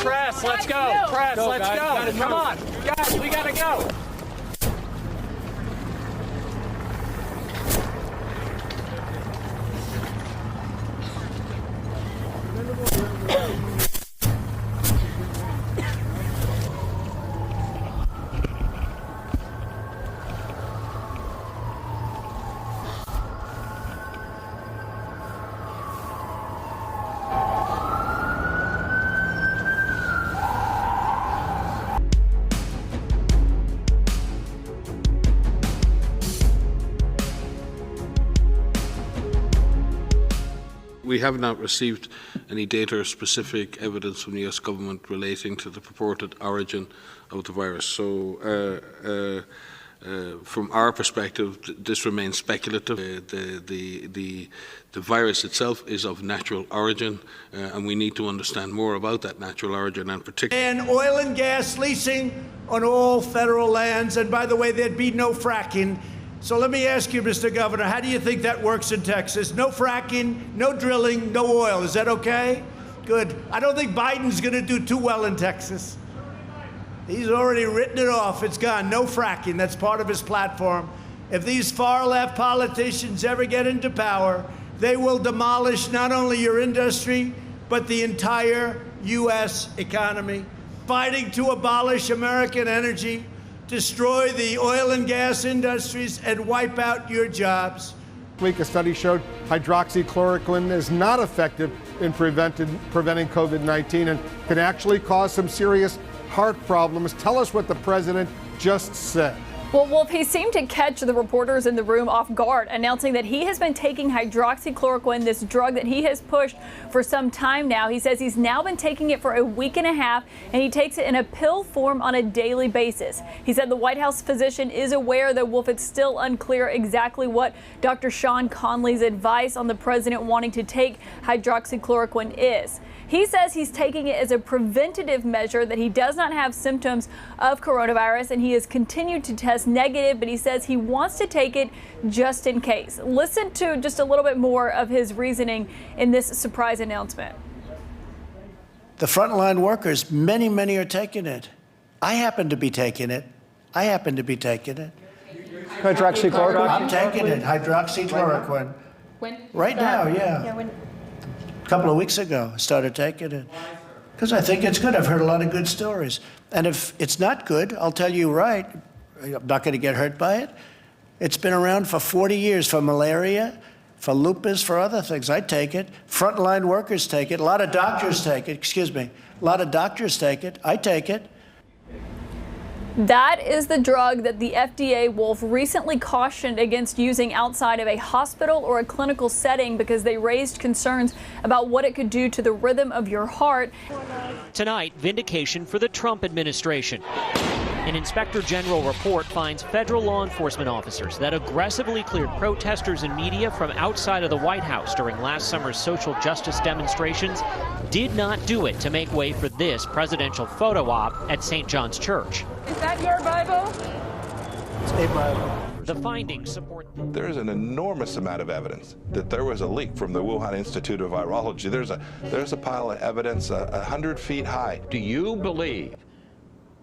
Press, let's go. Press, let's go. Come on. Guys, we gotta go. We have not received any data or specific evidence from the U.S. government relating to the purported origin of the virus. So, from our perspective, this remains speculative. The virus itself is of natural origin, and we need to understand more about that natural origin, and particularly. And oil and gas leasing on all federal lands, and by the way, there'd be no fracking. So let me ask you, Mr. Governor, how do you think that works in Texas? No fracking, no drilling, no oil. Is that okay? Good. I don't think Biden's going to do too well in Texas. He's already written it off. It's gone. No fracking. That's part of his platform. If these far-left politicians ever get into power, they will demolish not only your industry, but the entire U.S. economy. Fighting to abolish American energy, destroy the oil and gas industries, and wipe out your jobs. Last week, a study showed hydroxychloroquine is not effective in preventing COVID-19 and can actually cause some serious heart problems. Tell us what the president just said. Well, Wolf, he seemed to catch the reporters in the room off guard, announcing that he has been taking hydroxychloroquine, this drug that he has pushed for some time now. He says he's now been taking it for a week and a half, and he takes it in a pill form on a daily basis. He said the White House physician is aware that, Wolf, it's still unclear exactly what Dr. Sean Conley's advice on the president wanting to take hydroxychloroquine is. He says he's taking it as a preventative measure, that he does not have symptoms of coronavirus, and he has continued to test negative, but he says he wants to take it just in case. Listen to just a little bit more of his reasoning in this surprise announcement. The frontline workers, many are taking it. I happen to be taking it. Hydroxychloroquine? I'm taking it, hydroxychloroquine. When? Right now, yeah. A couple of weeks ago, I started taking it because I think it's good. I've heard a lot of good stories. And if it's not good, I'll tell you right, I'm not going to get hurt by it. It's been around for 40 years for malaria, for lupus, for other things. I take it. Frontline workers take it. A lot of doctors take it. A lot of doctors take it. I take it. That is the drug that the FDA, Wolf, recently cautioned against using outside of a hospital or a clinical setting because they raised concerns about what it could do to the rhythm of your heart. Tonight, vindication for the Trump administration. An Inspector General report finds federal law enforcement officers that aggressively cleared protesters and media from outside of the White House during last summer's social justice demonstrations did not do it to make way for this presidential photo op at St. John's Church. Is that your Bible? It's a Bible. The findings support. There is an enormous amount of evidence that there was a leak from the Wuhan Institute of Virology. There's a pile of evidence 100 feet high. Do you believe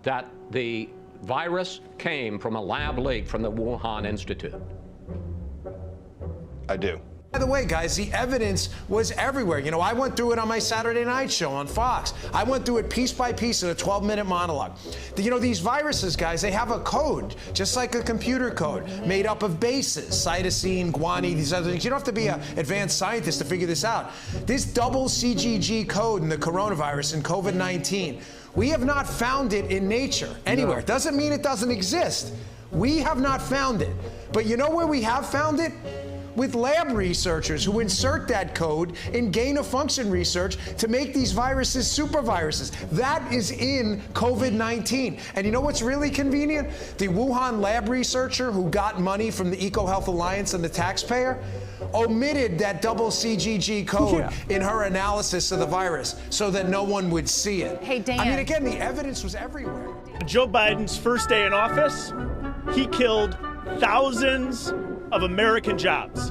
that the virus came from a lab leak from the Wuhan Institute? I do. By the way, guys, the evidence was everywhere. You know, I went through it on my Saturday night show on Fox. I went through it piece by piece in a 12-minute monologue. You know, these viruses, guys, they have a code, just like a computer code, made up of bases, cytosine, guanine, these other things. You don't have to be an advanced scientist to figure this out. This double CGG code in the coronavirus and COVID-19, we have not found it in nature anywhere. It doesn't mean it doesn't exist. We have not found it. But you know where we have found it? With lab researchers who insert that code in gain-of-function research to make these viruses superviruses. That is in COVID-19. And you know what's really convenient? The Wuhan lab researcher who got money from the EcoHealth Alliance and the taxpayer omitted that double CGG code in her analysis of the virus so that no one would see it. Hey, Dan. I mean, again, the evidence was everywhere. Joe Biden's first day in office, he killed thousands of American jobs.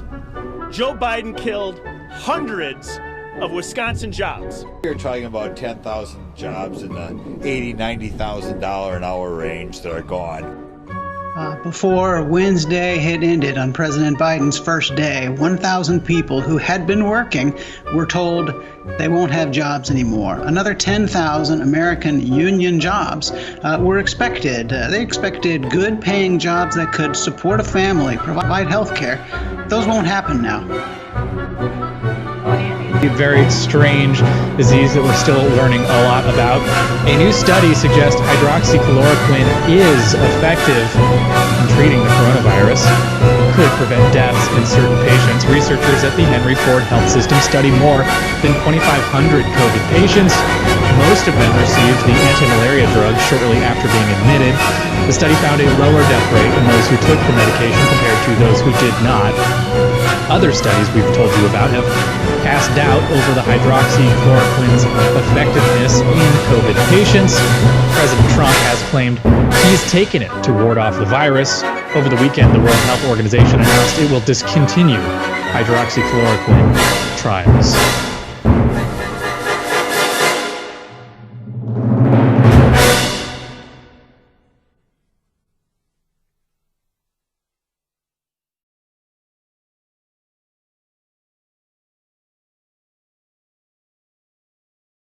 Joe Biden killed hundreds of Wisconsin jobs. You're talking about 10,000 jobs in the $80,000, $90,000 an hour range that are gone. Before Wednesday had ended on President Biden's first day, 1,000 people who had been working were told they won't have jobs anymore. Another 10,000 American union jobs were expected. They expected good-paying jobs that could support a family, provide health care. Those won't happen now. A very strange disease that we're still learning a lot about. A new study suggests hydroxychloroquine is effective in treating the coronavirus. It could prevent deaths in certain patients. Researchers at the Henry Ford Health System studied more than 2,500 COVID patients. Most of them received the anti-malaria drug shortly after being admitted. The study found a lower death rate in those who took the medication compared to those who did not. Other studies we've told you about have cast doubt over the hydroxychloroquine's effectiveness in COVID patients. President Trump has claimed he's taken it to ward off the virus. Over the weekend, the World Health Organization announced it will discontinue hydroxychloroquine trials.